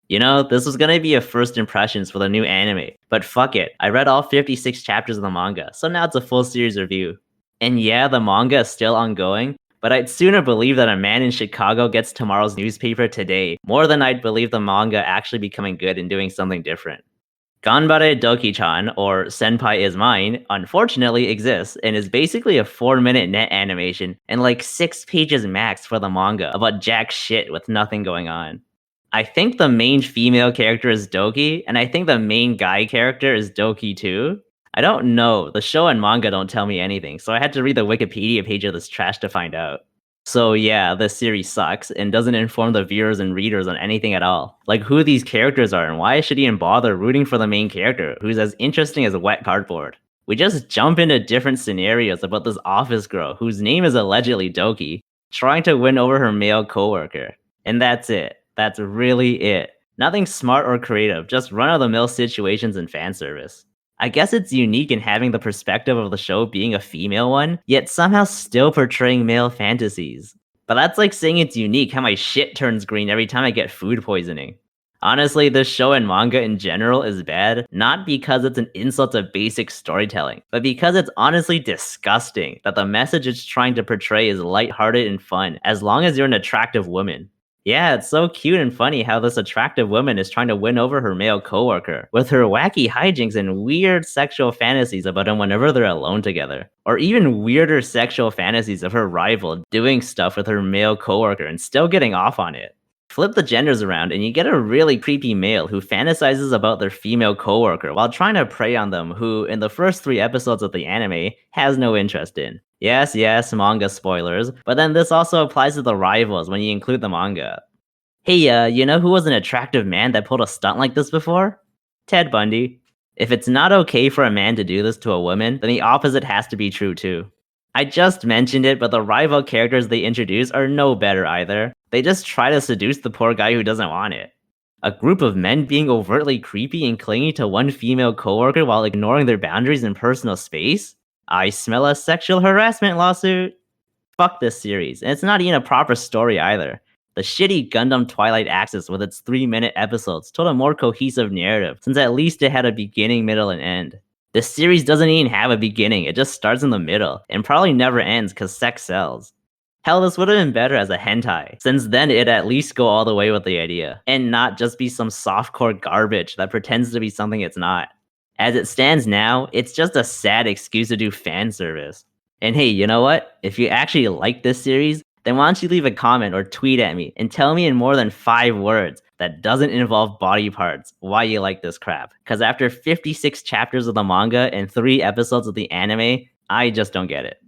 You know, this was gonna be a first impressions for the new anime, but fuck it. I read all 56 chapters of the manga, so now it's a full series review. And yeah, the manga is still ongoing, but I'd sooner believe that a man in Chicago gets tomorrow's newspaper today, more than I'd believe the manga actually becoming good and doing something different. Ganbare Douki Chan, or Senpai is Mine, unfortunately exists and is basically a 4-minute net animation and like 6 pages max for the manga about jack shit with nothing going on. I think the main female character is Doki, and I think the main guy character is Doki too. I don't know, the show and manga don't tell me anything, so I had to read the Wikipedia page of this trash to find out. So yeah, this series sucks and doesn't inform the viewers and readers on anything at all. Like who these characters are and why should even bother rooting for the main character, who's as interesting as wet cardboard. We just jump into different scenarios about this office girl, whose name is allegedly Doki, trying to win over her male coworker. And that's it. That's really it. Nothing smart or creative, just run-of-the-mill situations and fan service. I guess it's unique in having the perspective of the show being a female one, yet somehow still portraying male fantasies. But that's like saying it's unique how my shit turns green every time I get food poisoning. Honestly, this show and manga in general is bad, not because it's an insult to basic storytelling, but because it's honestly disgusting that the message it's trying to portray is lighthearted and fun, as long as you're an attractive woman. Yeah, it's so cute and funny how this attractive woman is trying to win over her male coworker, with her wacky hijinks and weird sexual fantasies about him whenever they're alone together. Or even weirder sexual fantasies of her rival doing stuff with her male coworker and still getting off on it. Flip the genders around and you get a really creepy male who fantasizes about their female coworker while trying to prey on them, who, in the first 3 episodes of the anime, has no interest in. Yes, manga spoilers, but then this also applies to the rivals when you include the manga. Hey, you know who was an attractive man that pulled a stunt like this before? Ted Bundy. If it's not okay for a man to do this to a woman, then the opposite has to be true too. I just mentioned it, but the rival characters they introduce are no better either. They just try to seduce the poor guy who doesn't want it. A group of men being overtly creepy and clingy to one female coworker while ignoring their boundaries and personal space? I smell a sexual harassment lawsuit. Fuck this series, and it's not even a proper story either. The shitty Gundam Twilight Axis with its 3-minute episodes told a more cohesive narrative, since at least it had a beginning, middle, and end. This series doesn't even have a beginning, it just starts in the middle, and probably never ends cause sex sells. Hell, this would have been better as a hentai, since then it'd at least go all the way with the idea, and not just be some softcore garbage that pretends to be something it's not. As it stands now, it's just a sad excuse to do fan service. And hey, you know what? If you actually like this series, then why don't you leave a comment or tweet at me and tell me in more than 5 words that doesn't involve body parts why you like this crap. Cause after 56 chapters of the manga and 3 episodes of the anime, I just don't get it.